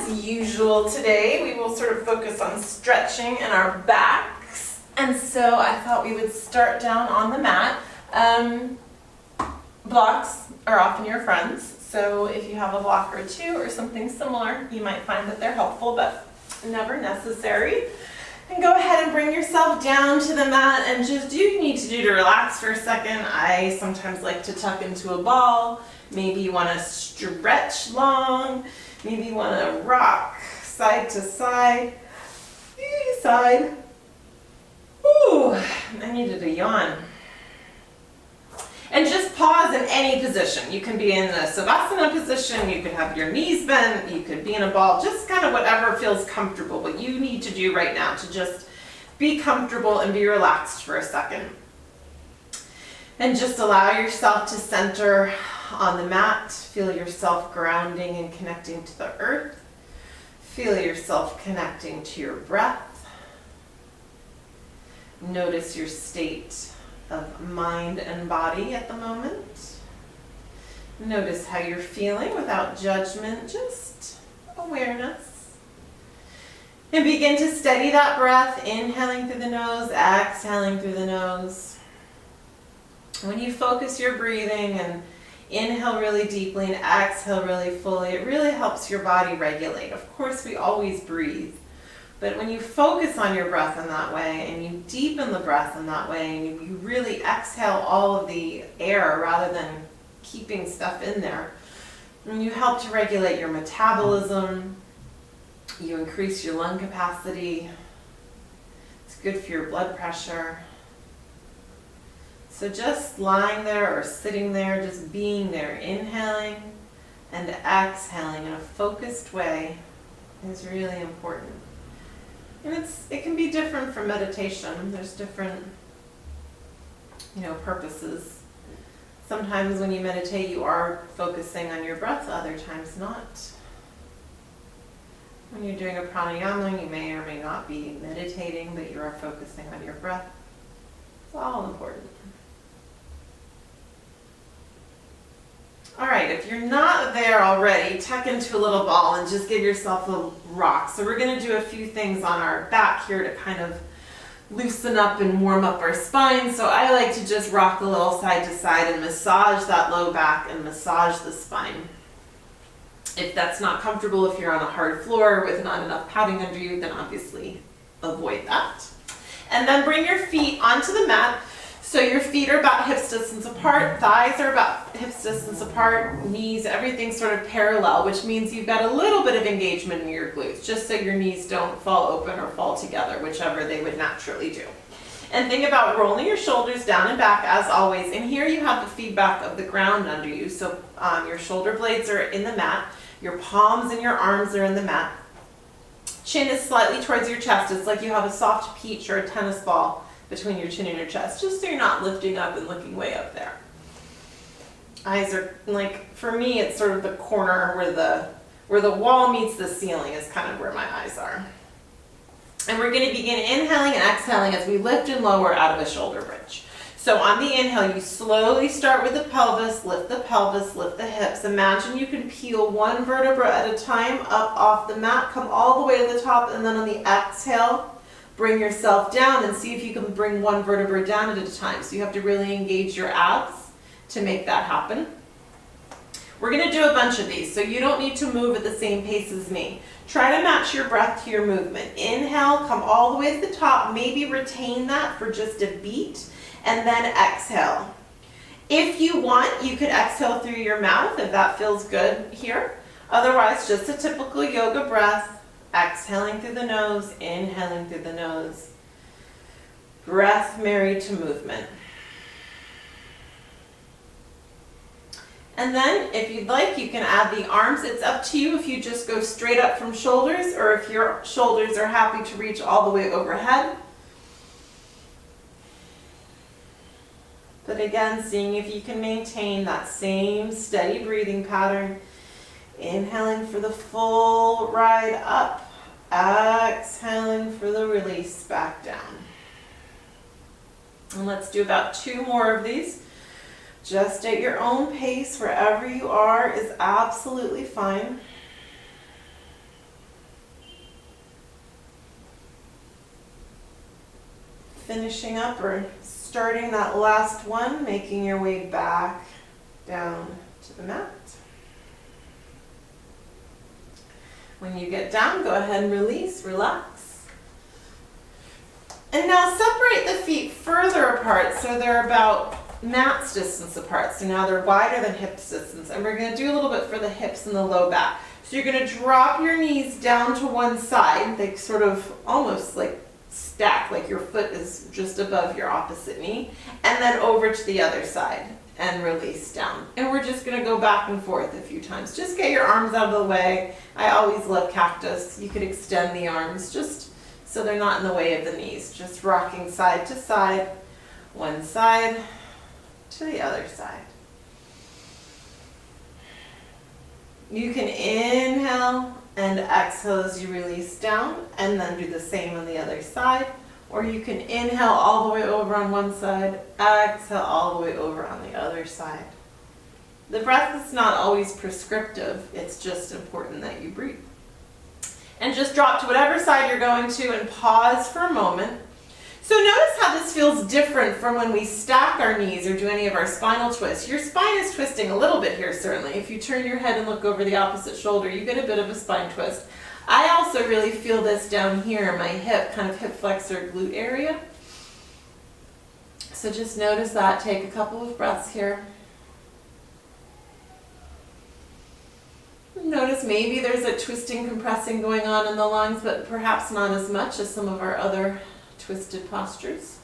as usual today, we will sort of focus on stretching in our backs. And so I thought we would start down on the mat. Blocks are often your friends. So if you have a block or two or something similar, you might find that they're helpful, but never necessary. And go ahead and bring yourself down to the mat and just do you need to do to relax for a second. I sometimes like to tuck into a ball. Maybe you want to stretch long. Maybe you want to rock side to side. Side. Ooh, I needed a yawn. And just pause in any position. You can be in the savasana position, you could have your knees bent, you could be in a ball, just kind of whatever feels comfortable. What you need to do right now to just be comfortable and be relaxed for a second. And just allow yourself to center on the mat. Feel yourself grounding and connecting to the earth. Feel yourself connecting to your breath. Notice your state of mind and body at the moment. Notice how you're feeling without judgment, just awareness. And begin to steady that breath, inhaling through the nose, exhaling through the nose. When you focus your breathing and inhale really deeply and exhale really fully, it really helps your body regulate. Of course, we always breathe. But when you focus on your breath in that way and you deepen the breath in that way and you really exhale all of the air rather than keeping stuff in there, and you help to regulate your metabolism, you increase your lung capacity, it's good for your blood pressure. So just lying there or sitting there, just being there, inhaling and exhaling in a focused way is really important. And it can be different from meditation. There's different, purposes. Sometimes when you meditate, you are focusing on your breath, other times not. When you're doing a pranayama, you may or may not be meditating, but you are focusing on your breath. It's all important. All right, if you're not there already, tuck into a little ball and just give yourself a rock. So we're going to do a few things on our back here to kind of loosen up and warm up our spine. So I like to just rock a little side to side and massage that low back and massage the spine. If that's not comfortable, if you're on a hard floor with not enough padding under you, then obviously avoid that. And then bring your feet onto the mat. So your feet are about hips distance apart, thighs are about hips distance apart, knees, everything sort of parallel, which means you've got a little bit of engagement in your glutes, just so your knees don't fall open or fall together, whichever they would naturally do. And think about rolling your shoulders down and back as always. And here you have the feedback of the ground under you. So your shoulder blades are in the mat, your palms and your arms are in the mat. Chin is slightly towards your chest. It's like you have a soft peach or a tennis ball between your chin and your chest, just so you're not lifting up and looking way up there. Eyes are for me, it's sort of the corner where the wall meets the ceiling is kind of where my eyes are. And we're going to begin inhaling and exhaling as we lift and lower out of a shoulder bridge. So on the inhale, you slowly start with the pelvis, lift the hips. Imagine you can peel one vertebra at a time up off the mat, come all the way to the top, and then on the exhale, bring yourself down and see if you can bring one vertebra down at a time. So you have to really engage your abs to make that happen. We're going to do a bunch of these, so you don't need to move at the same pace as me. Try to match your breath to your movement. Inhale, come all the way to the top, maybe retain that for just a beat, and then exhale. If you want, you could exhale through your mouth if that feels good here. Otherwise, just a typical yoga breath. Exhaling through the nose, inhaling through the nose. Breath married to movement. And then, if you'd like, you can add the arms. It's up to you if you just go straight up from shoulders or if your shoulders are happy to reach all the way overhead. But again, seeing if you can maintain that same steady breathing pattern. Inhaling for the full ride up, exhaling for the release back down. And let's do about 2 more of these. Just at your own pace, wherever you are is absolutely fine. finishing up or starting that last one, making your way back down to the mat. When you get down, go ahead and release, relax. And now separate the feet further apart so they're about mat's distance apart. So now they're wider than hip distance. And we're going to do a little bit for the hips and the low back. So you're going to drop your knees down to one side. They sort of almost like stack, like your foot is just above your opposite knee. And then over to the other side and release down. And we're just going to go back and forth a few times. Just get your arms out of the way. I always love cactus. You could extend the arms just so they're not in the way of the knees. Just rocking side to side, one side to the other side. You can inhale and exhale as you release down, and then do the same on the other side. Or you can inhale all the way over on one side, exhale all the way over on the other side. The breath is not always prescriptive, it's just important that you breathe. And just drop to whatever side you're going to and pause for a moment. So notice how this feels different from when we stack our knees or do any of our spinal twists. Your spine is twisting a little bit here, certainly. If you turn your head and look over the opposite shoulder, you get a bit of a spine twist. I also really feel this down here, my hip, kind of hip flexor glute area. So just notice that. Take a couple of breaths here. Notice maybe there's a twisting, compressing going on in the lungs, but perhaps not as much as some of our other twisted postures.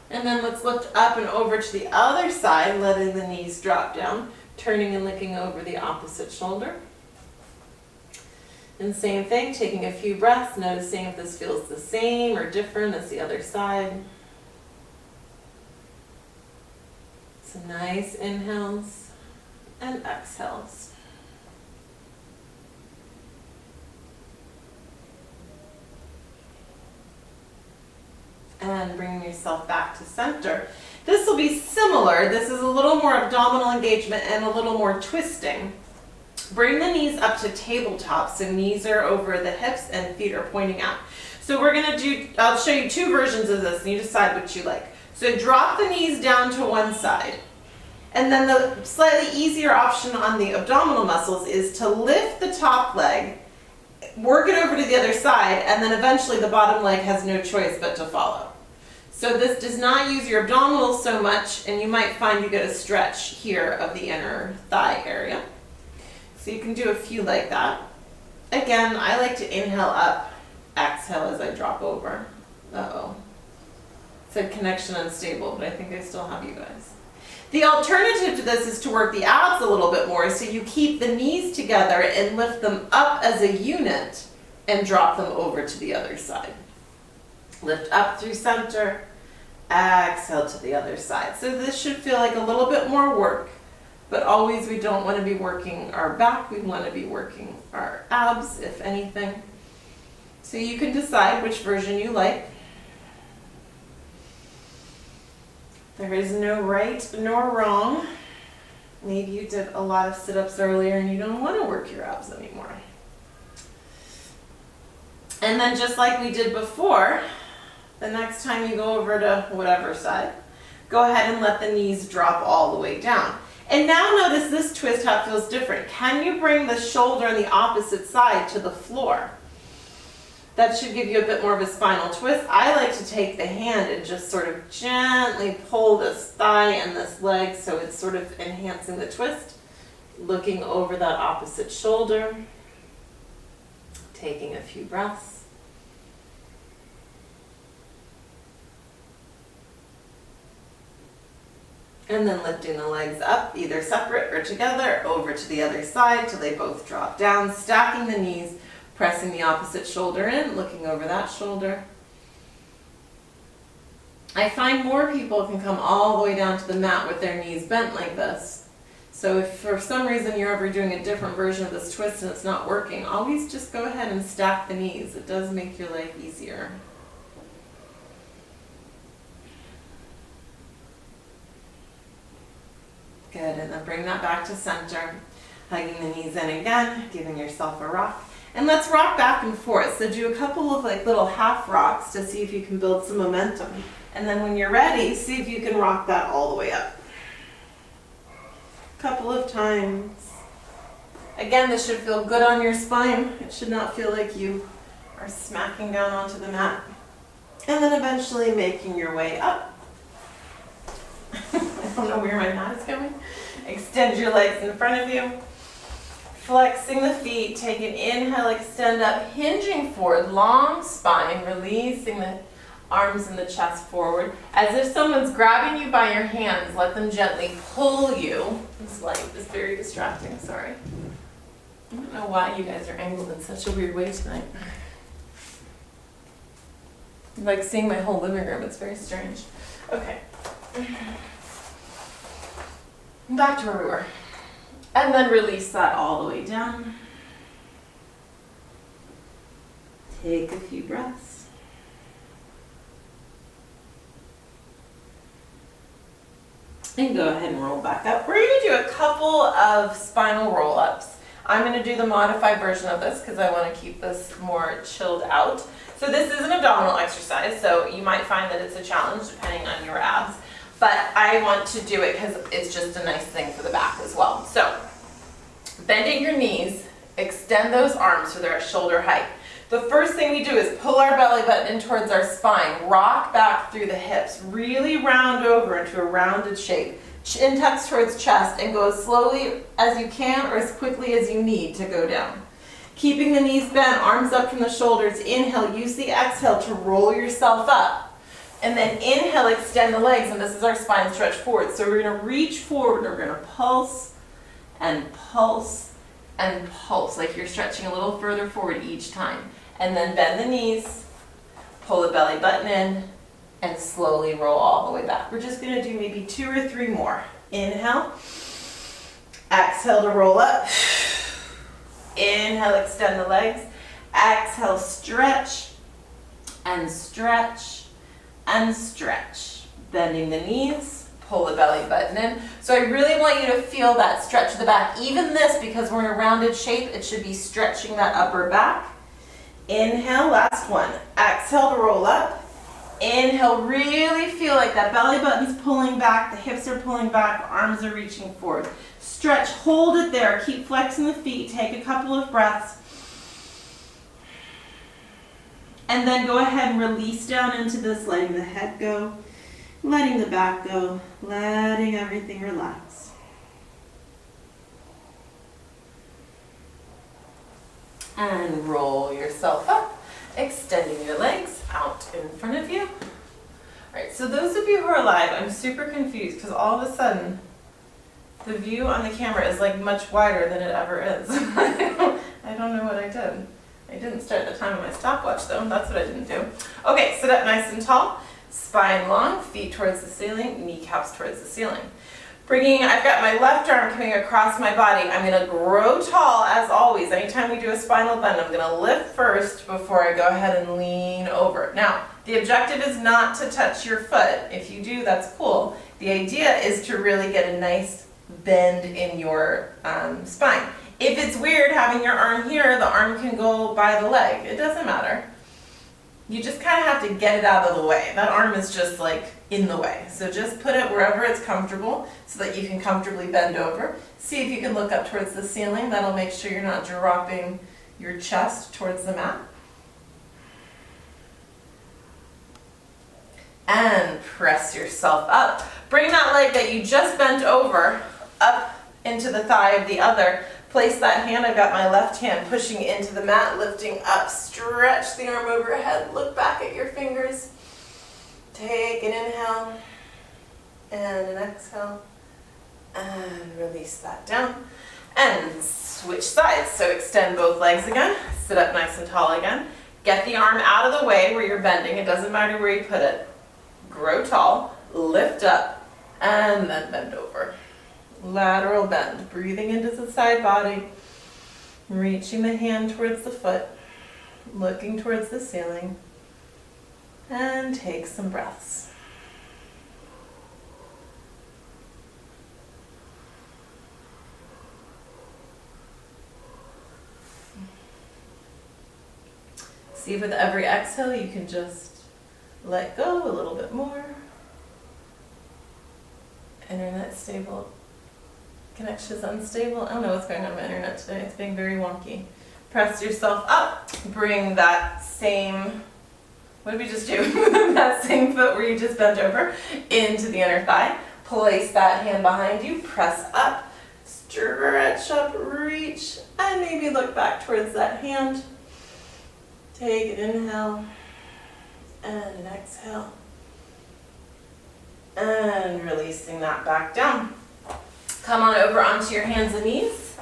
And then let's lift up and over to the other side, letting the knees drop down, turning and looking over the opposite shoulder. And same thing, taking a few breaths, noticing if this feels the same or different as the other side. Some nice inhales and exhales. And bringing yourself back to center. This will be similar. This is a little more abdominal engagement and a little more twisting. Bring the knees up to tabletop, so knees are over the hips and feet are pointing out. So we're going to do, I'll show you two versions of this and you decide what you like. So drop the knees down to one side. And then the slightly easier option on the abdominal muscles is to lift the top leg, work it over to the other side, and then eventually the bottom leg has no choice but to follow. So this does not use your abdominals so much, and you might find you get a stretch here of the inner thigh area. So you can do a few like that. Again, I like to inhale up, exhale as I drop over. Uh-oh. It said connection unstable, but I think I still have you guys. The alternative to this is to work the abs a little bit more, so you keep the knees together and lift them up as a unit and drop them over to the other side. Lift up through center, exhale to the other side. So this should feel like a little bit more work. But always we don't want to be working our back, we want to be working our abs, if anything. So you can decide which version you like. There is no right nor wrong. Maybe you did a lot of sit-ups earlier and you don't want to work your abs anymore. And then just like we did before, the next time you go over to whatever side, go ahead and let the knees drop all the way down. And now notice this twist, how it feels different. Can you bring the shoulder on the opposite side to the floor? That should give you a bit more of a spinal twist. I like to take the hand and just sort of gently pull this thigh and this leg so it's sort of enhancing the twist. Looking over that opposite shoulder. Taking a few breaths. And then lifting the legs up, either separate or together, over to the other side till they both drop down, stacking the knees, pressing the opposite shoulder in, looking over that shoulder. I find more people can come all the way down to the mat with their knees bent like this. So if for some reason you're ever doing a different version of this twist and it's not working, always just go ahead and stack the knees. It does make your life easier. Good, and then bring that back to center. Hugging the knees in again, giving yourself a rock. And let's rock back and forth. So do a couple of like little half rocks to see if you can build some momentum. And then when you're ready, see if you can rock that all the way up. A couple of times. Again, this should feel good on your spine. It should not feel like you are smacking down onto the mat. And then eventually making your way up. I don't know where my mat is going. Extend your legs in front of you. Flexing the feet, take an inhale, extend up, hinging forward, long spine, releasing the arms and the chest forward. As if someone's grabbing you by your hands, let them gently pull you. This light is very distracting, sorry. I don't know why you guys are angled in such a weird way tonight. Like seeing my whole living room, it's very strange. Okay. Back to where we were. And then release that all the way down. Take a few breaths. And go ahead and roll back up. We're going to do a couple of spinal roll-ups. I'm going to do the modified version of this because I want to keep this more chilled out. So this is an abdominal exercise, so you might find that it's a challenge depending on your abs. But I want to do it because it's just a nice thing for the back as well. So, bending your knees, extend those arms so they're at shoulder height. The first thing we do is pull our belly button in towards our spine, rock back through the hips, really round over into a rounded shape. Chin tucks towards chest and go as slowly as you can or as quickly as you need to go down. Keeping the knees bent, arms up from the shoulders. Inhale, use the exhale to roll yourself up. And then inhale, extend the legs, and this is our spine stretch forward. So we're going to reach forward, and we're going to pulse, and pulse, and pulse, like you're stretching a little further forward each time. And then bend the knees, pull the belly button in, and slowly roll all the way back. We're just going to do maybe 2 or 3 more. Inhale, exhale to roll up. Inhale, extend the legs. Exhale, stretch, and stretch. And stretch, bending the knees, pull the belly button in. So I really want you to feel that stretch of the back. Even this, because we're in a rounded shape, it should be stretching that upper back. Inhale, last one. Exhale to roll up. Inhale, really feel like that belly button's pulling back, the hips are pulling back, arms are reaching forward. Stretch, hold it there, keep flexing the feet, take a couple of breaths. And then go ahead and release down into this, letting the head go, letting the back go, letting everything relax. And roll yourself up, extending your legs out in front of you. All right, so those of you who are live, I'm super confused because all of a sudden the view on the camera is like much wider than it ever is. I don't know what I did. I didn't start the time on my stopwatch though, that's what I didn't do. Okay, sit up nice and tall, spine long, feet towards the ceiling, kneecaps towards the ceiling. I've got my left arm coming across my body. I'm going to grow tall as always. Anytime we do a spinal bend, I'm going to lift first before I go ahead and lean over. Now, the objective is not to touch your foot. If you do, that's cool. The idea is to really get a nice bend in your spine. If it's weird having your arm here, the arm can go by the leg. It doesn't matter. You just kind of have to get it out of the way. That arm is just like in the way. So just put it wherever it's comfortable so that you can comfortably bend over. See if you can look up towards the ceiling. That'll make sure you're not dropping your chest towards the mat. And press yourself up. Bring that leg that you just bent over up into the thigh of the other. Place that hand, I've got my left hand pushing into the mat, lifting up, stretch the arm overhead, look back at your fingers. Take an inhale and an exhale and release that down. And switch sides, so extend both legs again, sit up nice and tall again. Get the arm out of the way where you're bending, it doesn't matter where you put it. Grow tall, lift up, and then bend over. Lateral bend, breathing into the side body, reaching the hand towards the foot, looking towards the ceiling, and take some breaths. See if with every exhale you can just let go a little bit more. Internet stable. Connection is unstable. I don't know what's going on with my internet today. It's being very wonky. Press yourself up. Bring that same, what did we just do? That same foot where you just bent over into the inner thigh. Place that hand behind you. Press up. Stretch up, reach, and maybe look back towards that hand. Take an inhale and an exhale. And releasing that back down. Come on over onto your hands and knees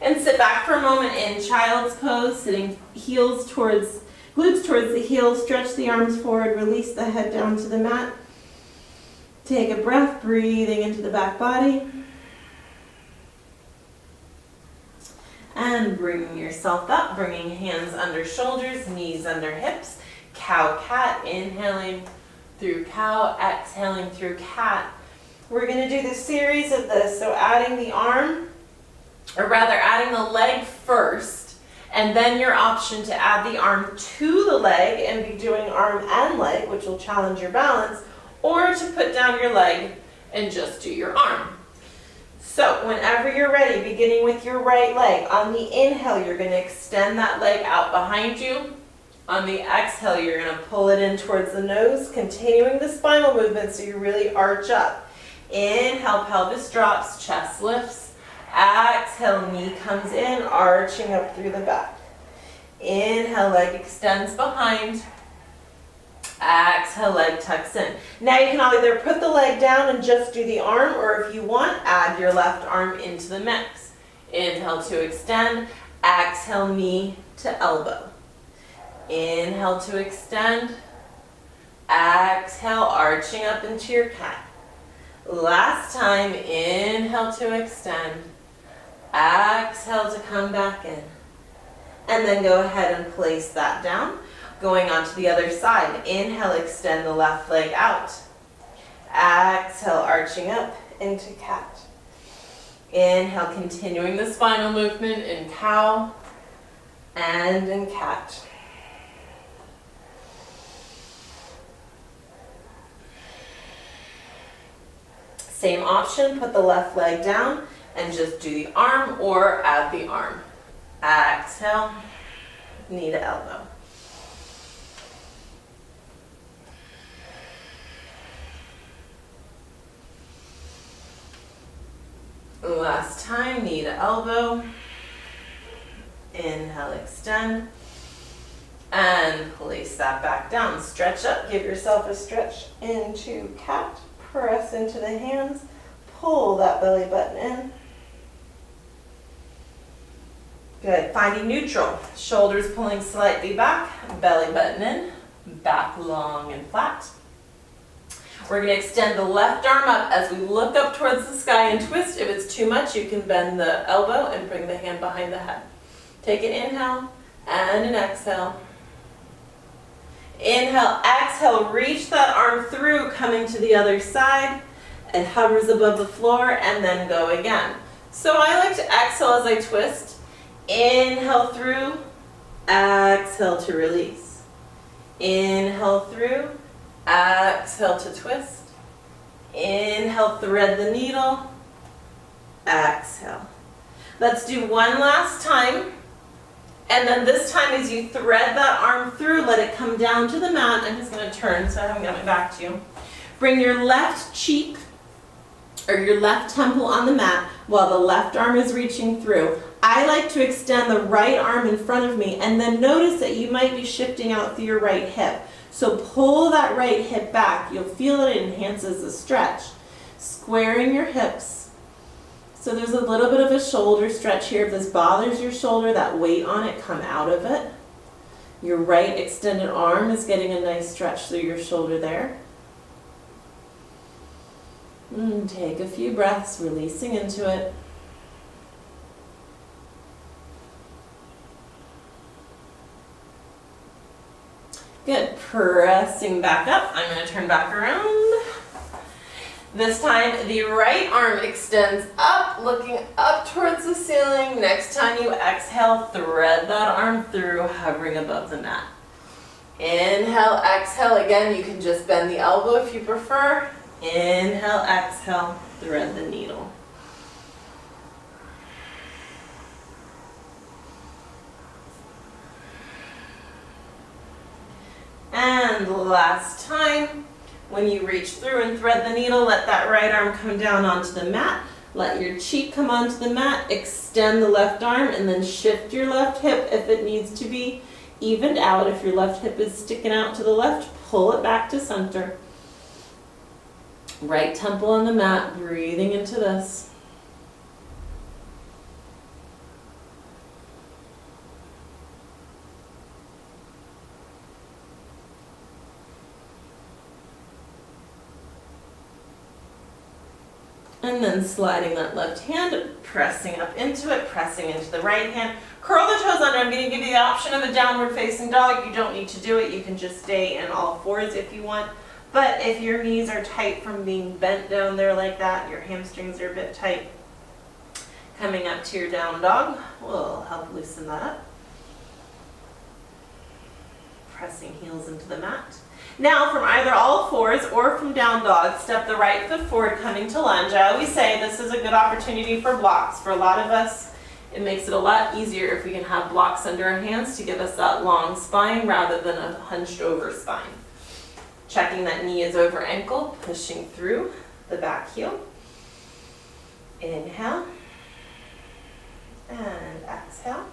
and sit back for a moment in child's pose, sitting glutes towards the heels. Stretch the arms forward, release the head down to the mat. Take a breath, breathing into the back body. And bringing yourself up, bringing hands under shoulders, knees under hips. Cow, cat, inhaling through cow, exhaling through cat. We're going to do the series of this, so adding the arm, or rather adding the leg first, and then your option to add the arm to the leg and be doing arm and leg, which will challenge your balance, or to put down your leg and just do your arm. So whenever you're ready, beginning with your right leg, on the inhale, you're going to extend that leg out behind you. On the exhale, you're going to pull it in towards the nose, continuing the spinal movement so you really arch up. Inhale, pelvis drops, chest lifts. Exhale, knee comes in, arching up through the back. Inhale, leg extends behind. Exhale, leg tucks in. Now you can either put the leg down and just do the arm, or if you want, add your left arm into the mix. Inhale to extend. Exhale, knee to elbow. Inhale to extend. Exhale, arching up into your cat. Last time, inhale to extend. Exhale to come back in. And then go ahead and place that down. Going on to the other side. Inhale, extend the left leg out. Exhale, arching up into cat. Inhale, continuing the spinal movement in cow and in cat. Same option, put the left leg down and just do the arm or add the arm. Exhale, knee to elbow. Last time, knee to elbow. Inhale, extend. And place that back down. Stretch up, give yourself a stretch into cat. Press into the hands. Pull that belly button in. Good, finding neutral. Shoulders pulling slightly back, belly button in, back long and flat. We're going to extend the left arm up as we look up towards the sky and twist. If it's too much, you can bend the elbow and bring the hand behind the head. Take an inhale and an exhale. Inhale, exhale, reach that arm through, coming to the other side. It hovers above the floor and then go again. So I like to exhale as I twist. Inhale through, exhale to release. Inhale through, exhale to twist. Inhale, thread the needle. Exhale. Let's do one last time. And then this time as you thread that arm through, let it come down to the mat. I'm just going to turn so I haven't got my back to you. Bring your left cheek or your left temple on the mat while the left arm is reaching through. I like to extend the right arm in front of me and then notice that you might be shifting out through your right hip. So pull that right hip back. You'll feel it enhances the stretch. Squaring your hips. So there's a little bit of a shoulder stretch here. If this bothers your shoulder, that weight on it, come out of it. Your right extended arm is getting a nice stretch through your shoulder there. Take a few breaths, releasing into it. Good, pressing back up. I'm going to turn back around. This time, the right arm extends up, looking up towards the ceiling. Next time you exhale, thread that arm through, hovering above the mat. Inhale, exhale. Again, you can just bend the elbow if you prefer. Inhale, exhale, thread the needle. And last time, when you reach through and thread the needle, let that right arm come down onto the mat. Let your cheek come onto the mat, extend the left arm, and then shift your left hip if it needs to be evened out. If your left hip is sticking out to the left, pull it back to center. Right temple on the mat, breathing into this. And then sliding that left hand, pressing up into it, pressing into the right hand. Curl the toes under. I'm going to give you the option of a downward facing dog. You don't need to do it. You can just stay in all fours if you want. But if your knees are tight from being bent down there like that, your hamstrings are a bit tight, coming up to your down dog will help loosen that up. Pressing heels into the mat. Now from either all fours or from down dog, step the right foot forward, coming to lunge. I always say this is a good opportunity for blocks. For a lot of us, it makes it a lot easier if we can have blocks under our hands to give us that long spine rather than a hunched over spine. Checking that knee is over ankle, pushing through the back heel. Inhale and exhale.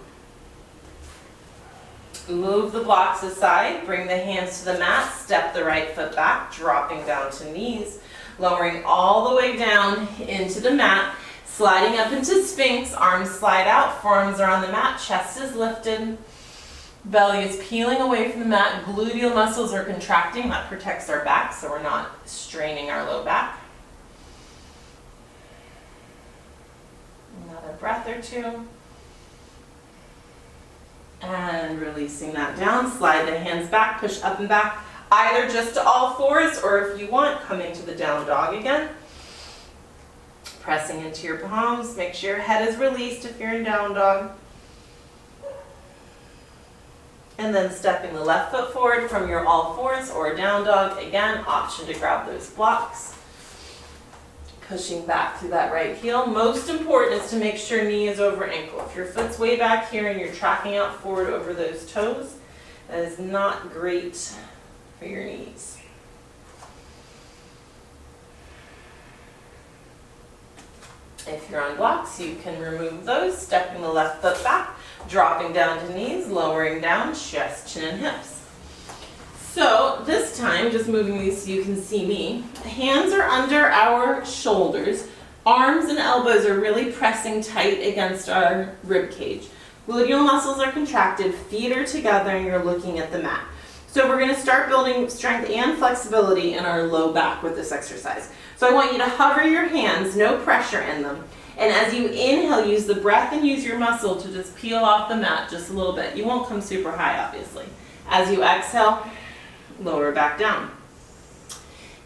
Move the blocks aside, bring the hands to the mat, step the right foot back, dropping down to knees, lowering all the way down into the mat, sliding up into sphinx, arms slide out, forearms are on the mat, chest is lifted, belly is peeling away from the mat, gluteal muscles are contracting, that protects our back so we're not straining our low back. Another breath or two. And releasing that down, slide the hands back, push up and back, either just to all fours or if you want, coming to the down dog again. Pressing into your palms, make sure your head is released if you're in down dog. And then stepping the left foot forward from your all fours or down dog, again, option to grab those blocks. Pushing back through that right heel. Most important is to make sure knee is over ankle. If your foot's way back here and you're tracking out forward over those toes, that is not great for your knees. If you're on blocks, you can remove those, stepping the left foot back, dropping down to knees, lowering down, chest, chin, and hips. So this time, just moving these so you can see me, hands are under our shoulders, arms and elbows are really pressing tight against our rib cage. Gluteal muscles are contracted, feet are together, and you're looking at the mat. So we're going to start building strength and flexibility in our low back with this exercise. So I want you to hover your hands, no pressure in them. And as you inhale, use the breath and use your muscle to just peel off the mat just a little bit. You won't come super high, obviously. As you exhale, lower back down.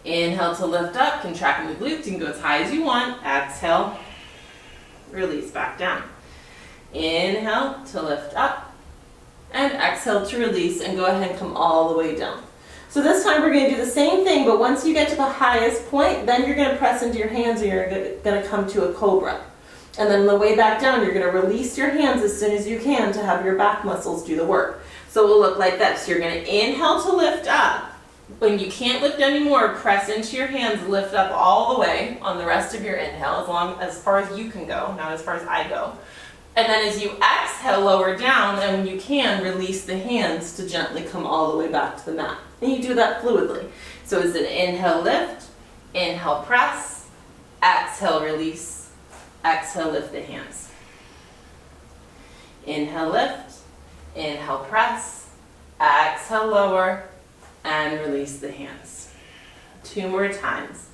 Inhale to lift up, contracting the glutes. You can go as high as you want. Exhale, release back down. Inhale to lift up, and exhale to release, and go ahead and come all the way down. So this time we're going to do the same thing, but once you get to the highest point, then you're going to press into your hands and you're going to come to a cobra. And then on the way back down, you're going to release your hands as soon as you can to have your back muscles do the work. So it will look like this. You're going to inhale to lift up. When you can't lift anymore, press into your hands, lift up all the way on the rest of your inhale, as far as you can go, not as far as I go. And then as you exhale, lower down, and when you can, release the hands to gently come all the way back to the mat. And you do that fluidly. So it's an inhale, lift, inhale, press, exhale, release, exhale, lift the hands. Inhale, lift, inhale, press, exhale, lower, and release the hands. 2 more times.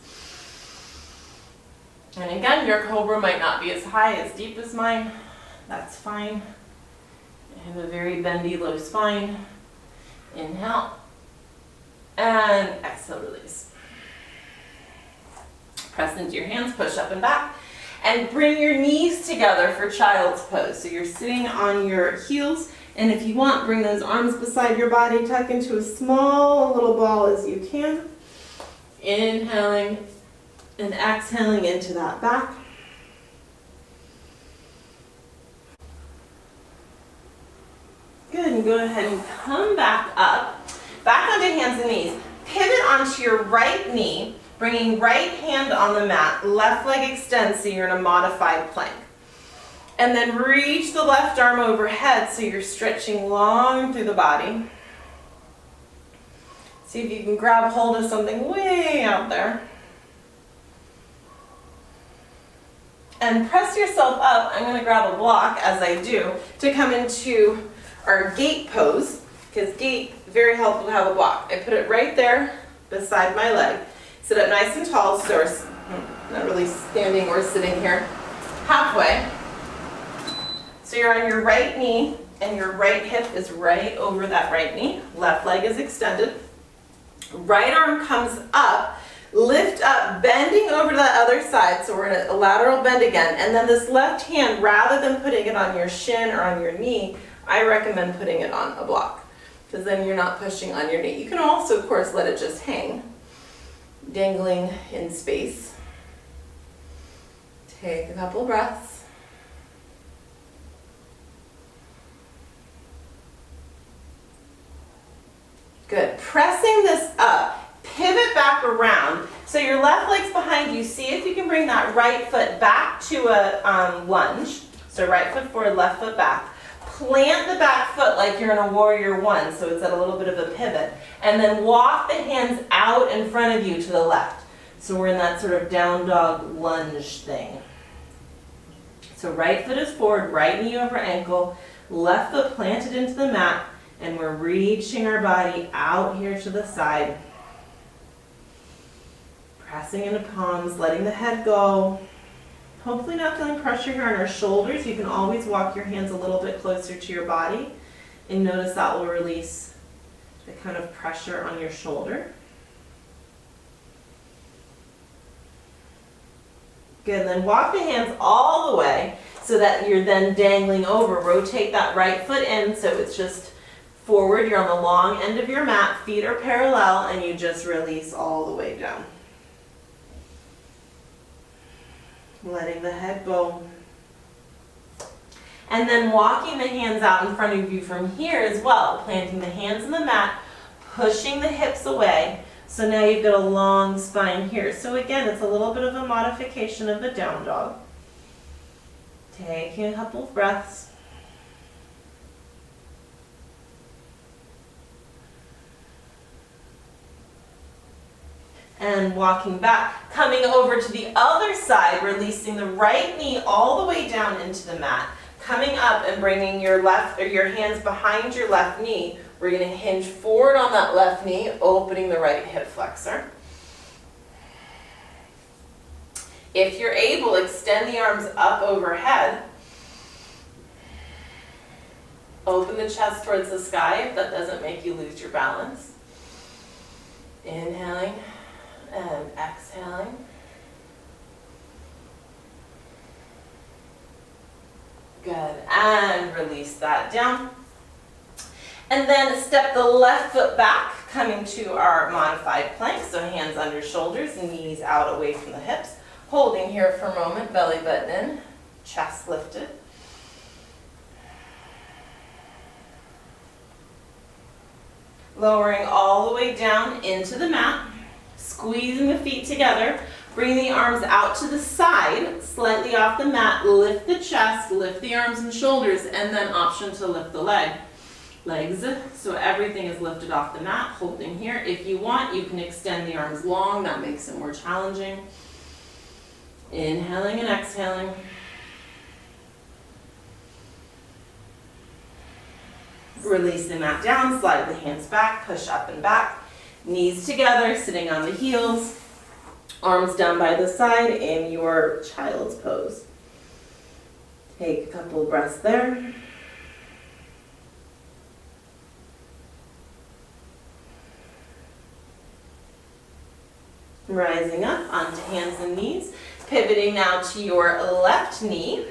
And again, your cobra might not be as high, as deep as mine. That's fine. I have a very bendy low spine. Inhale. And exhale, release. Press into your hands, push up and back. And bring your knees together for child's pose. So you're sitting on your heels, And if you want, bring those arms beside your body, tuck into a small little ball as you can. Inhaling and exhaling into that back. Good, and go ahead and come back up, back onto hands and knees. Pivot onto your right knee, bringing right hand on the mat, left leg extends so you're in a modified plank. And then reach the left arm overhead so you're stretching long through the body. See if you can grab hold of something way out there. And press yourself up. I'm going to grab a block as I do to come into our gate pose, because gate, very helpful to have a block. I put it right there beside my leg. Sit up nice and tall, so we're not really standing or sitting here. Halfway. So you're on your right knee, and your right hip is right over that right knee. Left leg is extended. Right arm comes up, lift up, bending over to the other side, so we're in a lateral bend again. And then this left hand, rather than putting it on your shin or on your knee, I recommend putting it on a block, because then you're not pushing on your knee. You can also, of course, let it just hang, dangling in space. Take a couple breaths. Good. Pressing this up, pivot back around. So your left leg's behind you. See if you can bring that right foot back to a lunge. So right foot forward, left foot back. Plant the back foot like you're in a warrior one, so it's at a little bit of a pivot. And then walk the hands out in front of you to the left. So we're in that sort of down dog lunge thing. So right foot is forward, right knee over ankle, left foot planted into the mat, and we're reaching our body out here to the side. Pressing into palms, letting the head go. Hopefully not feeling pressure here on our shoulders. You can always walk your hands a little bit closer to your body, and notice that will release the kind of pressure on your shoulder. Good, then walk the hands all the way so that you're then dangling over. Rotate that right foot in so it's just forward. You're on the long end of your mat, feet are parallel, and you just release all the way down. Letting the head go. And then walking the hands out in front of you from here as well. Planting the hands in the mat, pushing the hips away. So now you've got a long spine here. So again, it's a little bit of a modification of the down dog. Taking a couple of breaths. And walking back, coming over to the other side, releasing the right knee all the way down into the mat, coming up and bringing your left or your hands behind your left knee. We're going to hinge forward on that left knee, opening the right hip flexor. If you're able, extend the arms up overhead. Open the chest towards the sky if that doesn't make you lose your balance. Inhaling. And exhaling. Good. And release that down. And then step the left foot back, coming to our modified plank. So hands under shoulders, knees out away from the hips. Holding here for a moment, belly button in, chest lifted. Lowering all the way down into the mat. Squeezing the feet together, bring the arms out to the side, slightly off the mat, lift the chest, lift the arms and shoulders, and then option to lift the legs. So everything is lifted off the mat, holding here. If you want, you can extend the arms long, that makes it more challenging. Inhaling and exhaling. Release the mat down, slide the hands back, push up and back. Knees together, sitting on the heels, arms down by the side in your child's pose. Take a couple of breaths there. Rising up onto hands and knees, pivoting now to your left knee,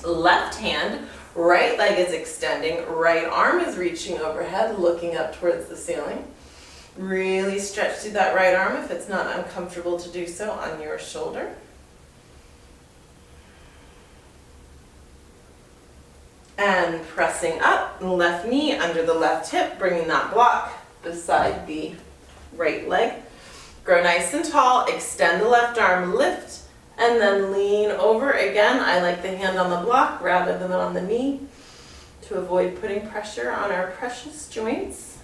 left hand, Right leg is extending, right arm is reaching overhead, looking up towards the ceiling. Really stretch through that right arm if it's not uncomfortable to do so on your shoulder. And pressing up, left knee under the left hip, bringing that block beside the right leg. Grow nice and tall, extend the left arm, lift, and then lean over. Again, I like the hand on the block rather than on the knee to avoid putting pressure on our precious joints.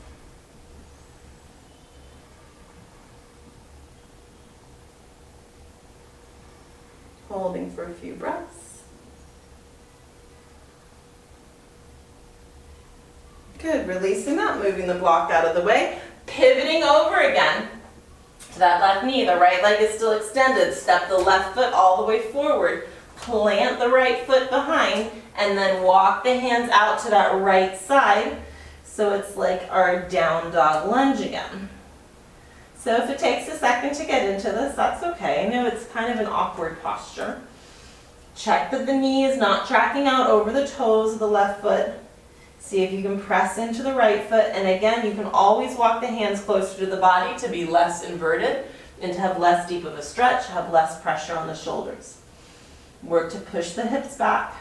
Holding for a few breaths. Good, releasing that, moving the block out of the way, pivoting over again to that left knee. The right leg is still extended. Step the left foot all the way forward, plant the right foot behind, and then walk the hands out to that right side. So it's like our down dog lunge again. So if it takes a second to get into this, that's okay. I know it's kind of an awkward posture. Check that the knee is not tracking out over the toes of the left foot. See if you can press into the right foot. And again, you can always walk the hands closer to the body to be less inverted and to have less deep of a stretch, have less pressure on the shoulders. Work to push the hips back.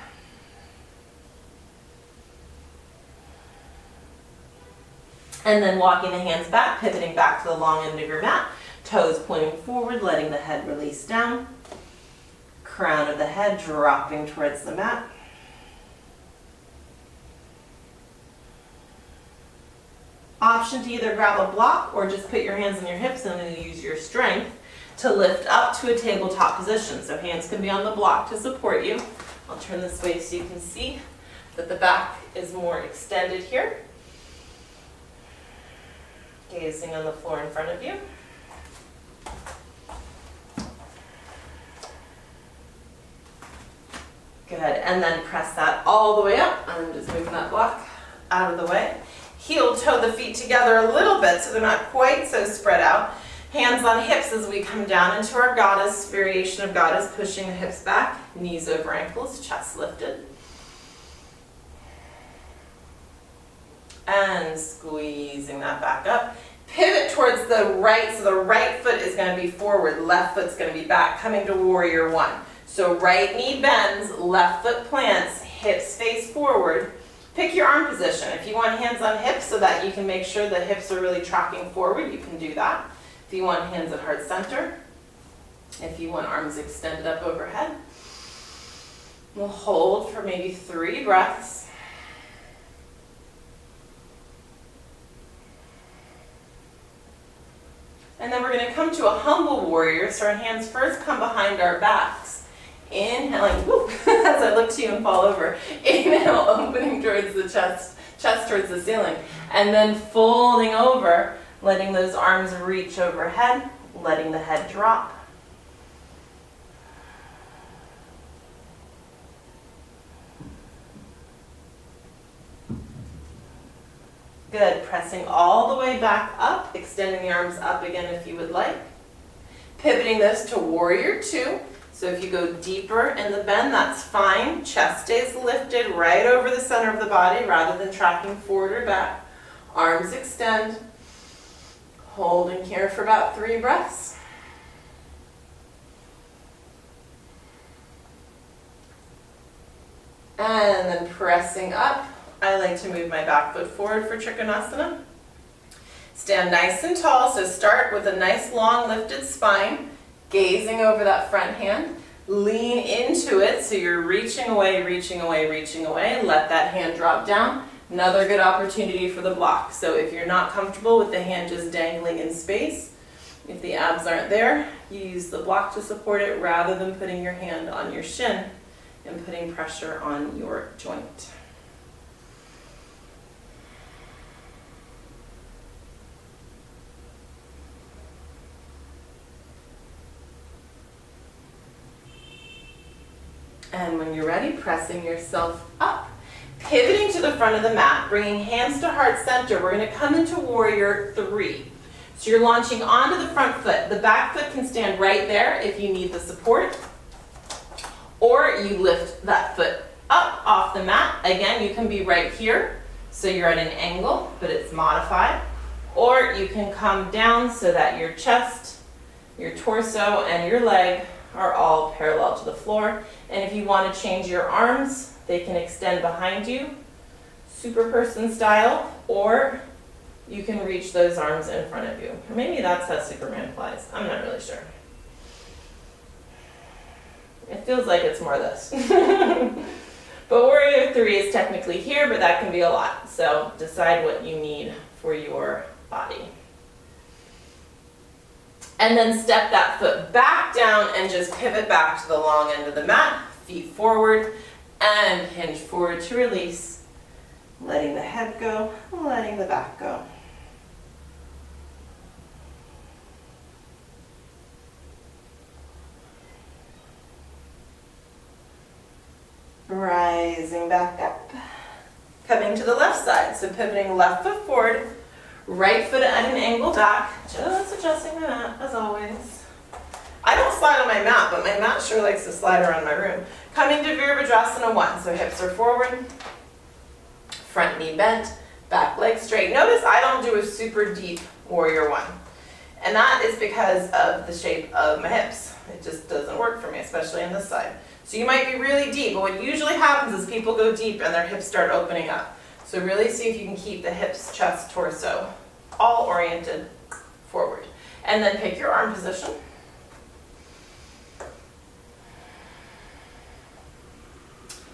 And then walking the hands back, pivoting back to the long end of your mat. Toes pointing forward, letting the head release down. Crown of the head dropping towards the mat. Option to either grab a block or just put your hands on your hips and then use your strength to lift up to a tabletop position. So hands can be on the block to support you. I'll turn this way so you can see that the back is more extended here. Gazing on the floor in front of you. Good, and then press that all the way up. I'm just moving that block out of the way. Heel toe the feet together a little bit so they're not quite so spread out. Hands on hips as we come down into our goddess, variation of goddess, pushing the hips back, knees over ankles, chest lifted. And squeezing that back up. Pivot towards the right, so the right foot is going to be forward, left foot's going to be back, coming to warrior one. So right knee bends, left foot plants, hips face forward. Pick your arm position. If you want hands on hips so that you can make sure the hips are really tracking forward, you can do that. If you want hands at heart center, if you want arms extended up overhead. We'll hold for maybe 3 breaths. And then we're going to come to a humble warrior. So our hands first come behind our backs. Inhaling, whoop, as I look to you and fall over. Inhale, opening towards the chest towards the ceiling. And then folding over, letting those arms reach overhead, letting the head drop. Good, pressing all the way back up, extending the arms up again if you would like. Pivoting this to warrior two. So if you go deeper in the bend, that's fine. Chest stays lifted right over the center of the body rather than tracking forward or back. Arms extend. Holding here for about 3 breaths. And then pressing up. I like to move my back foot forward for Trikonasana. Stand nice and tall, so start with a nice long lifted spine, gazing over that front hand. Lean into it, so you're reaching away, reaching away, reaching away. Let that hand drop down. Another good opportunity for the block. So if you're not comfortable with the hand just dangling in space, if the abs aren't there, you use the block to support it rather than putting your hand on your shin and putting pressure on your joint. And when you're ready, pressing yourself up. Pivoting to the front of the mat, bringing hands to heart center. We're going to come into warrior 3. So you're launching onto the front foot. The back foot can stand right there if you need the support. Or you lift that foot up off the mat. Again, you can be right here, so you're at an angle, but it's modified. Or you can come down so that your chest, your torso, and your leg are all parallel to the floor. And if you want to change your arms, they can extend behind you, super person style, or you can reach those arms in front of you. Or maybe that's how Superman flies. I'm not really sure. It feels like it's more this. But Warrior 3 is technically here, but that can be a lot. So decide what you need for your body. And then step that foot back down and just pivot back to the long end of the mat. Feet forward and hinge forward to release. Letting the head go, letting the back go. Rising back up. Coming to the left side, so pivoting left foot forward, right foot at an angle back, just adjusting the mat as always. I don't slide on my mat, but my mat sure likes to slide around my room. Coming to Virabhadrasana 1, so hips are forward, front knee bent, back leg straight. Notice I don't do a super deep Warrior 1, and that is because of the shape of my hips. It just doesn't work for me, especially on this side. So you might be really deep, but what usually happens is people go deep and their hips start opening up. So really see if you can keep the hips, chest, torso all oriented forward. And then pick your arm position.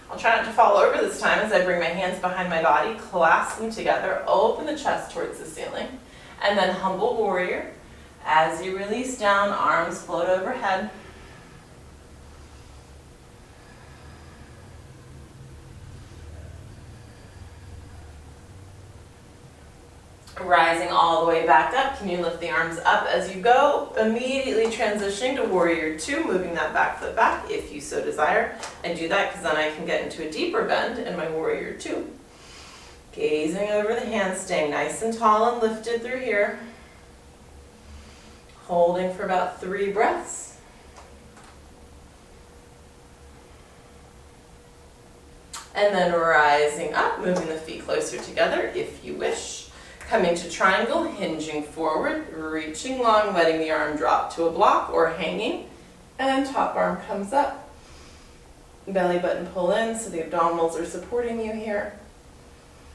I'll try not to fall over this time as I bring my hands behind my body, clasp them together, open the chest towards the ceiling, and then humble warrior. As you release down, arms float overhead. Rising all the way back up, can you lift the arms up as you go? Immediately transitioning to Warrior 2, moving that back foot back if you so desire. I do that because then I can get into a deeper bend in my Warrior 2. Gazing over the hands, staying nice and tall and lifted through here. Holding for about 3 breaths. And then rising up, moving the feet closer together if you wish. Coming to triangle, hinging forward, reaching long, letting the arm drop to a block or hanging, and top arm comes up. Belly button pull in so the abdominals are supporting you here.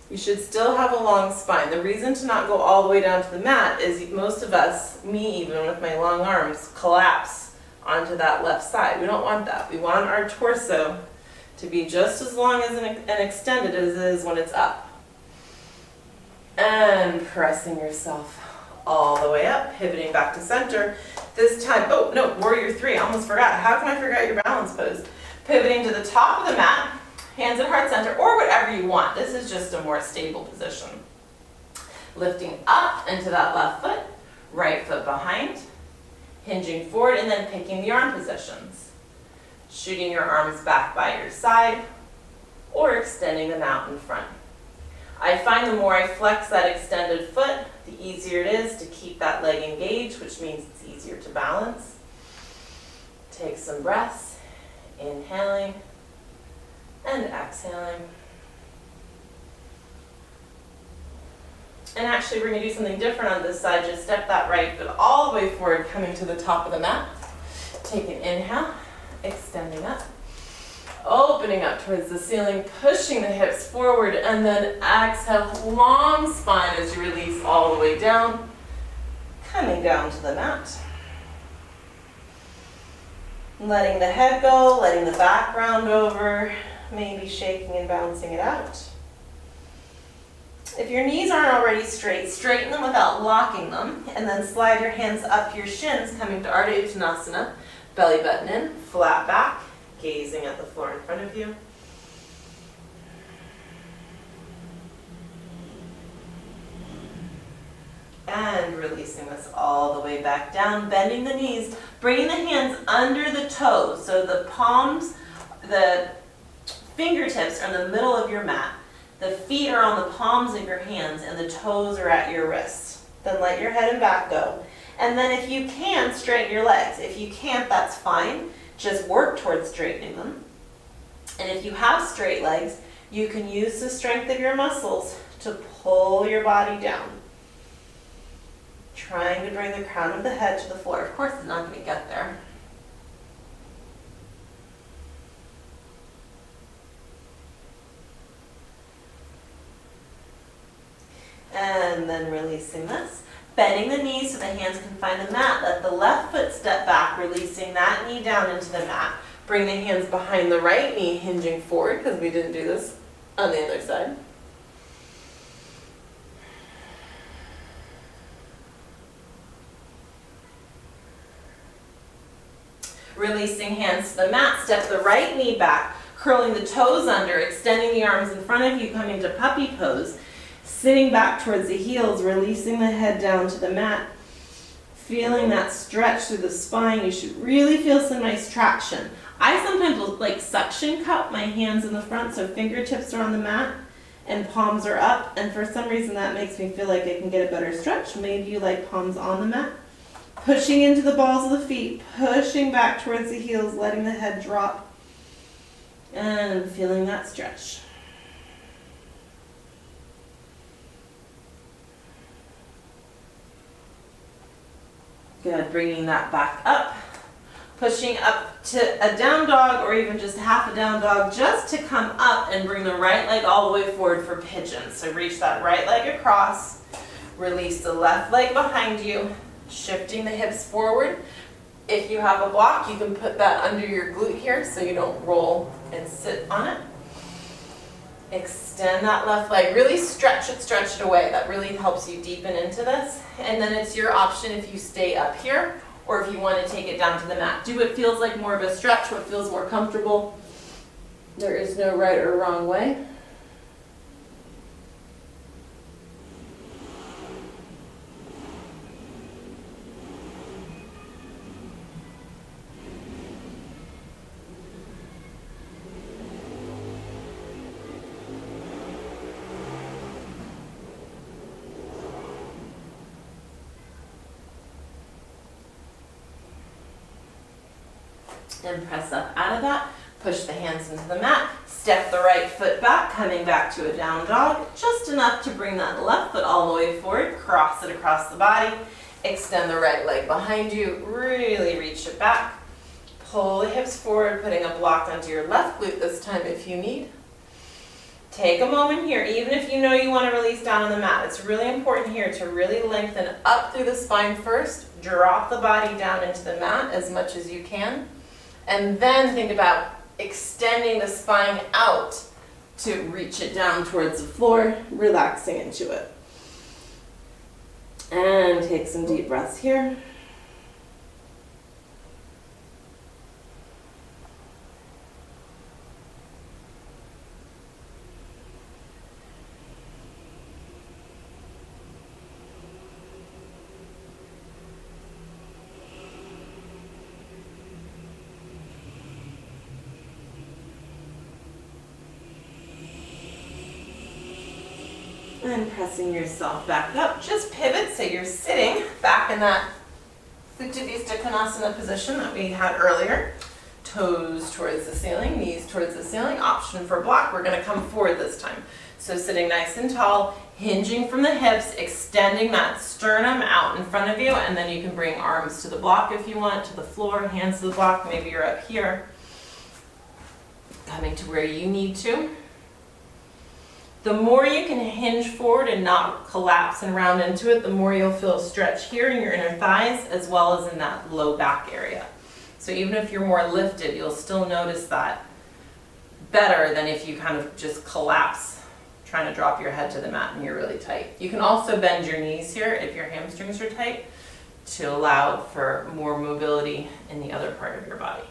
You should still have a long spine. The reason to not go all the way down to the mat is most of us, me even with my long arms, collapse onto that left side. We don't want that. We want our torso to be just as long as and extended as it is when it's up. And pressing yourself all the way up, pivoting back to center. This time, oh no, Warrior 3, I almost forgot. How can I forget your balance pose? Pivoting to the top of the mat, hands at heart center, or whatever you want. This is just a more stable position. Lifting up into that left foot, right foot behind, hinging forward, and then picking the arm positions. Shooting your arms back by your side, or extending them out in front. I find the more I flex that extended foot, the easier it is to keep that leg engaged, which means it's easier to balance. Take some breaths, inhaling and exhaling. And actually, we're going to do something different on this side. Just step that right foot all the way forward, coming to the top of the mat. Take an inhale, extending up. Opening up towards the ceiling, pushing the hips forward, and then exhale, long spine as you release all the way down, coming down to the mat. Letting the head go, letting the back round over, maybe shaking and bouncing it out. If your knees aren't already straight, straighten them without locking them, and then slide your hands up your shins, coming to Ardha Uttanasana, belly button in, flat back. Gazing at the floor in front of you. And releasing this all the way back down, bending the knees, bringing the hands under the toes. So the palms, the fingertips are in the middle of your mat. The feet are on the palms of your hands and the toes are at your wrists. Then let your head and back go. And then if you can, straighten your legs. If you can't, that's fine. Just work towards straightening them. And if you have straight legs, you can use the strength of your muscles to pull your body down. Trying to bring the crown of the head to the floor. Of course, it's not going to get there. And then releasing this. Bending the knees so the hands can find the mat. Let the left foot step back, releasing that knee down into the mat. Bring the hands behind the right knee, hinging forward, because we didn't do this on the other side. Releasing hands to the mat, step the right knee back, curling the toes under, extending the arms in front of you, coming to puppy pose. Sitting back towards the heels, releasing the head down to the mat. Feeling that stretch through the spine. You should really feel some nice traction. I sometimes will like suction cup my hands in the front so fingertips are on the mat and palms are up. And for some reason that makes me feel like I can get a better stretch. Maybe you like palms on the mat. Pushing into the balls of the feet, pushing back towards the heels, letting the head drop, and feeling that stretch. Good, bringing that back up, pushing up to a down dog or even just half a down dog just to come up and bring the right leg all the way forward for pigeon. So reach that right leg across, release the left leg behind you, shifting the hips forward. If you have a block, you can put that under your glute here so you don't roll and sit on it. Extend that left leg. Really stretch it away. That really helps you deepen into this. And then it's your option if you stay up here or if you want to take it down to the mat. Do what feels like more of a stretch, what feels more comfortable. There is no right or wrong way. And press up out of that, push the hands into the mat, step the right foot back, coming back to a down dog, just enough to bring that left foot all the way forward, cross it across the body, extend the right leg behind you, really reach it back, pull the hips forward, putting a block onto your left glute this time if you need. Take a moment here, even if you know you want to release down on the mat, it's really important here to really lengthen up through the spine first, drop the body down into the mat as much as you can. And then think about extending the spine out to reach it down towards the floor, relaxing into it. And take some deep breaths here. And pressing yourself back up. Just pivot so you're sitting back in that Uttanasana Konasana position that we had earlier. Toes towards the ceiling, knees towards the ceiling. Option for block, we're going to come forward this time. So sitting nice and tall, hinging from the hips, extending that sternum out in front of you, and then you can bring arms to the block if you want, to the floor, hands to the block. Maybe you're up here. Coming to where you need to. The more you can hinge forward and not collapse and round into it, the more you'll feel a stretch here in your inner thighs as well as in that low back area. So even if you're more lifted, you'll still notice that better than if you kind of just collapse trying to drop your head to the mat and you're really tight. You can also bend your knees here if your hamstrings are tight to allow for more mobility in the other part of your body.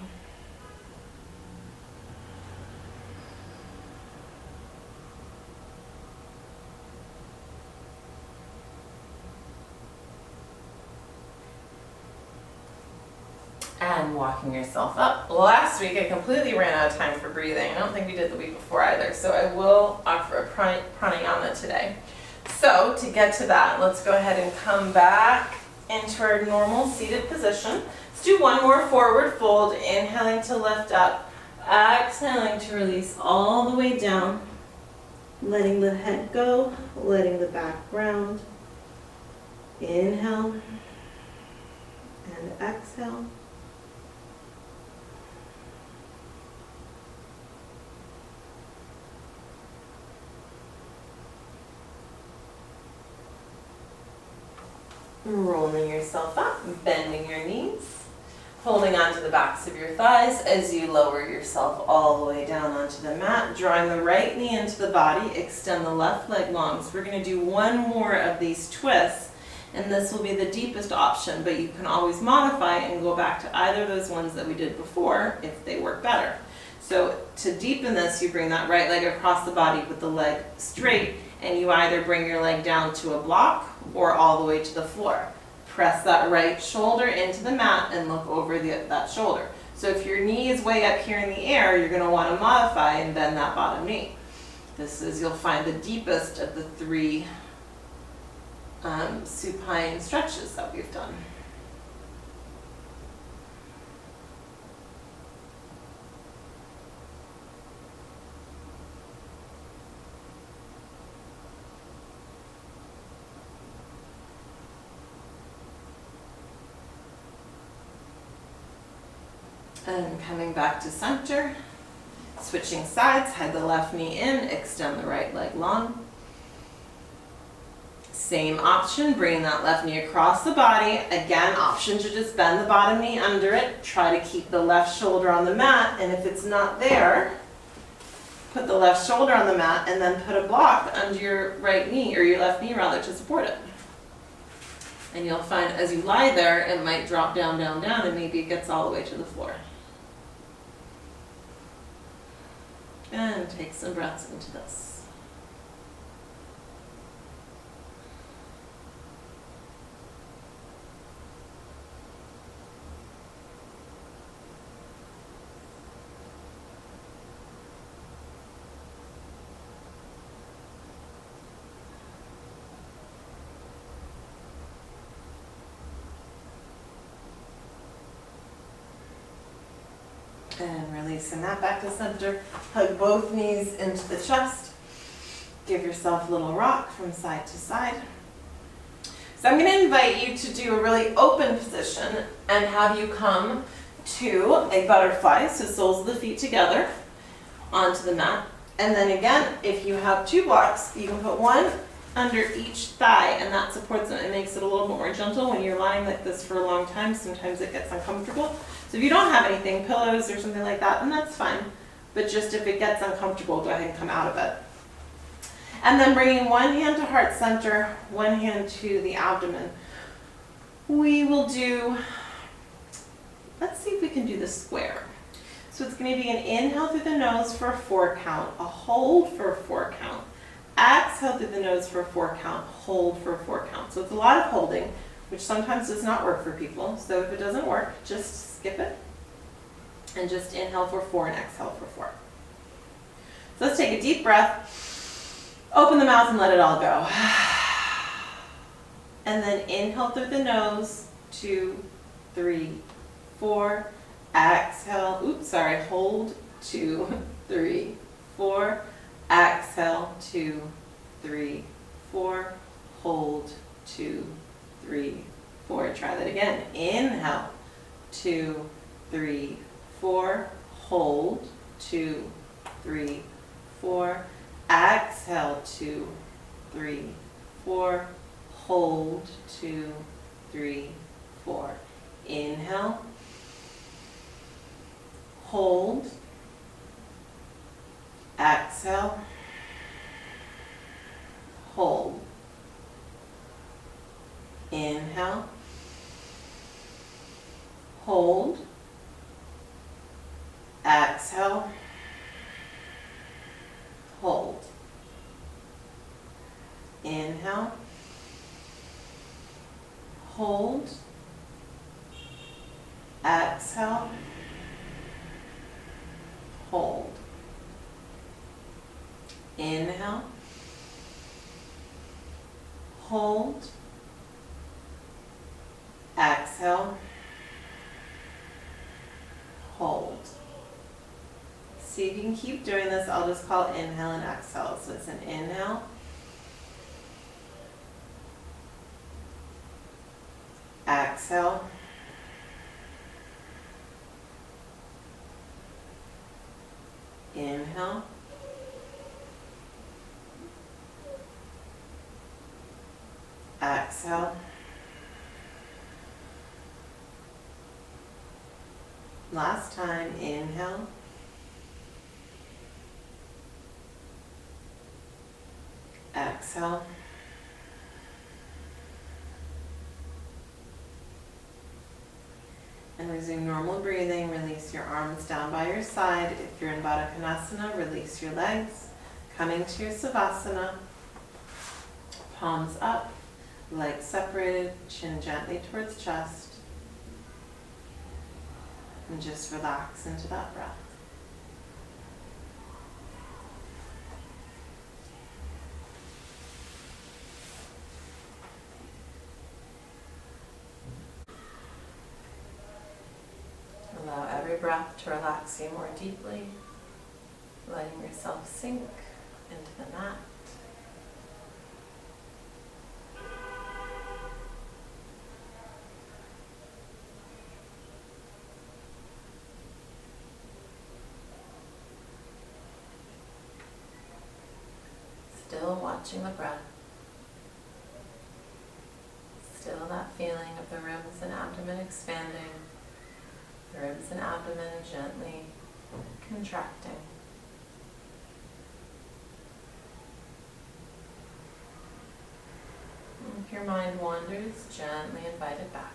And walking yourself up. Last week I completely ran out of time for breathing. I don't think we did the week before either, so I will offer a pranayama today. So to get to that, let's go ahead and come back into our normal seated position. Let's do one more forward fold, inhaling to lift up, Exhaling to release all the way down, letting the head go, letting the back ground. Inhale and exhale. Rolling yourself up, bending your knees, holding onto the backs of your thighs as you lower yourself all the way down onto the mat, drawing the right knee into the body, extend the left leg long. So we're going to do one more of these twists, and this will be the deepest option, but you can always modify and go back to either of those ones that we did before if they work better. So to deepen this, you bring that right leg across the body with the leg straight, and you either bring your leg down to a block or all the way to the floor. Press that right shoulder into the mat and look over that shoulder. So if your knee is way up here in the air, you're going to want to modify and bend that bottom knee. This is, you'll find, the deepest of the three supine stretches that we've done. And coming back to center, switching sides, head the left knee in, extend the right leg long. Same option, bringing that left knee across the body. Again, option to just bend the bottom knee under it. Try to keep the left shoulder on the mat, and if it's not there, put the left shoulder on the mat and then put a block under your right knee, or your left knee rather, to support it. And you'll find as you lie there, it might drop down, down, down, and maybe it gets all the way to the floor. And take some breaths into this. And releasing that back to center. Hug both knees into the chest. Give yourself a little rock from side to side. So I'm going to invite you to do a really open position and have you come to a butterfly, so soles of the feet together onto the mat. And then again, if you have two blocks, you can put one under each thigh, and that supports it and makes it a little bit more gentle. When you're lying like this for a long time, sometimes it gets uncomfortable. So if you don't have anything, pillows or something like that, then that's fine. But just if it gets uncomfortable, go ahead and come out of it. And then bringing one hand to heart center, one hand to the abdomen. We will do, let's see if we can do the square. So it's going to be an inhale through the nose for a 4 count, a hold for a 4 count, exhale through the nose for a 4 count, hold for a 4 count. So it's a lot of holding, which sometimes does not work for people. So if it doesn't work, just skip it and just inhale for 4 and exhale for 4. So let's take a deep breath, open the mouth and let it all go. And then inhale through the nose, 2, 3, 4, exhale, hold, 2, 3, 4, exhale, 2, 3, 4, hold, 2, 3, 4. Try that again. Inhale, 2, 3, 4, hold, 2, 3, 4, exhale, 2, 3, 4, hold, 2, 3, 4. Inhale, hold, exhale, hold. Inhale, hold, exhale, hold. Inhale, hold, exhale, hold. Inhale, hold, exhale, hold. see if you can keep doing this. I'll just call inhale and exhale. So it's an inhale. Exhale. Inhale. Exhale. Last time, inhale. Exhale. And resume normal breathing. Release your arms down by your side. If you're in Baddha Konasana, release your legs. Coming to your savasana. Palms up, legs separated, chin gently towards chest. And just relax into that breath. Allow every breath to relax you more deeply, letting yourself sink into the mat. Still watching the breath. Still that feeling of the ribs and abdomen expanding. The ribs and abdomen gently contracting. And if your mind wanders, gently invite it back.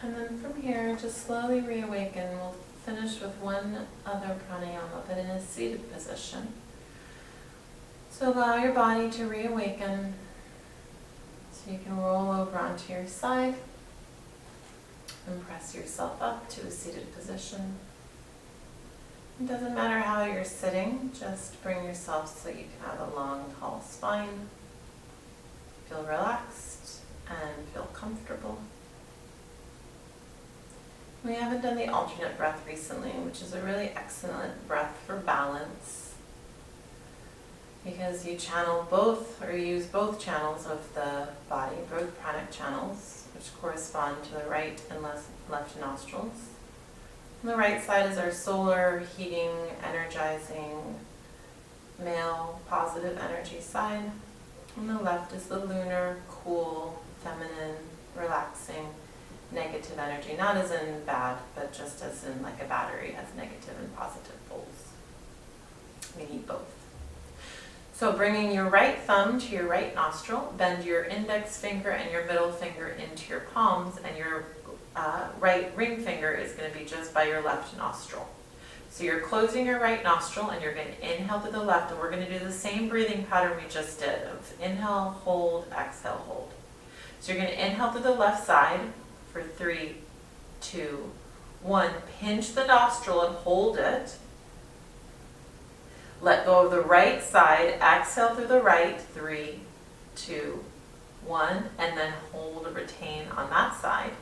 And then from here, just slowly reawaken. We'll finish with one other pranayama, but in a seated position. So allow your body to reawaken. So you can roll over onto your side and press yourself up to a seated position. It doesn't matter how you're sitting, just bring yourself so you can have a long, tall spine. Feel relaxed and feel comfortable. We haven't done the alternate breath recently, which is a really excellent breath for balance, because you channel both, or use both channels of the body, both pranic channels, which correspond to the right and left nostrils. On the right side is our solar, heating, energizing, male, positive energy side. On the left is the lunar, cool, feminine, relaxing, negative energy, not as in bad, but just as in like a battery has negative and positive poles. We need both. So bringing your right thumb to your right nostril, bend your index finger and your middle finger into your palms, and your right ring finger is going to be just by your left nostril. So you're closing your right nostril and you're going to inhale to the left, and we're going to do the same breathing pattern we just did of inhale, hold, exhale, hold. So you're going to inhale to the left side for 3, 2, 1. Pinch the nostril and hold it. Let go of the right side. Exhale through the right. 3, 2, 1. And then hold or retain on that side.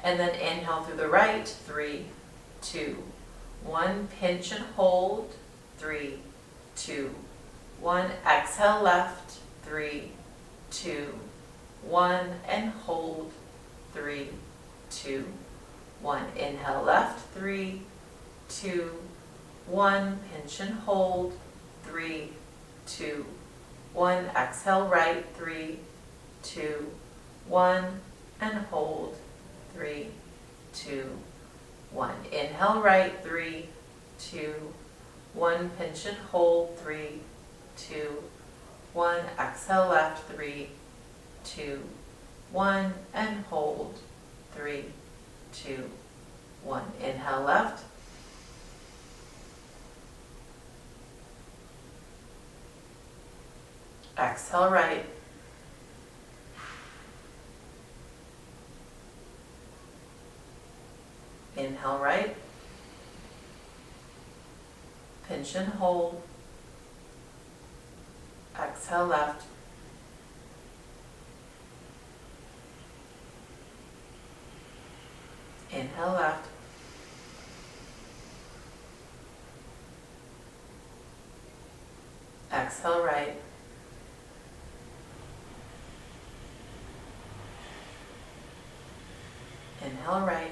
And then inhale through the right. 3, 2, 1. Pinch and hold. 3, 2, 1. Exhale left. 3, 2, 1. And hold. 3, 2, 1. Inhale left. 3, 2, 1. Pinch and hold. 3, 2, 1. Exhale right. 3, 2, 1, and hold. 3, 2, 1. Inhale right, 3, 2, 1. Pinch and hold. 3, 2, 1. Exhale left. 3, 2, 1. And hold. 3, 2, 1. Inhale left. Exhale right. Inhale right. Pinch and hold. Exhale left. Inhale left. Exhale right. Inhale right.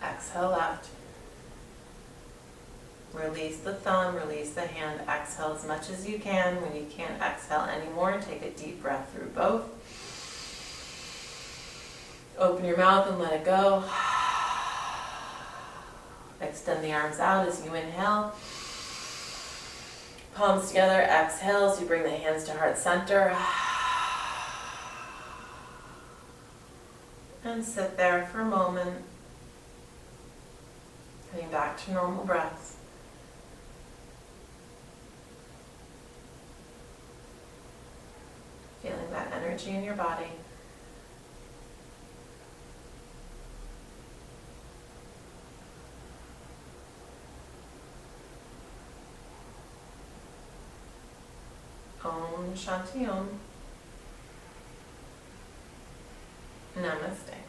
Exhale left. Release the thumb, release the hand, exhale as much as you can. When you can't exhale anymore, take a deep breath through both. Open your mouth and let it go. Extend the arms out as you inhale. Palms together, exhale as you bring the hands to heart center. And sit there for a moment. Coming back to normal breaths. Feeling that energy in your body. Om Shanti Om. Namaste.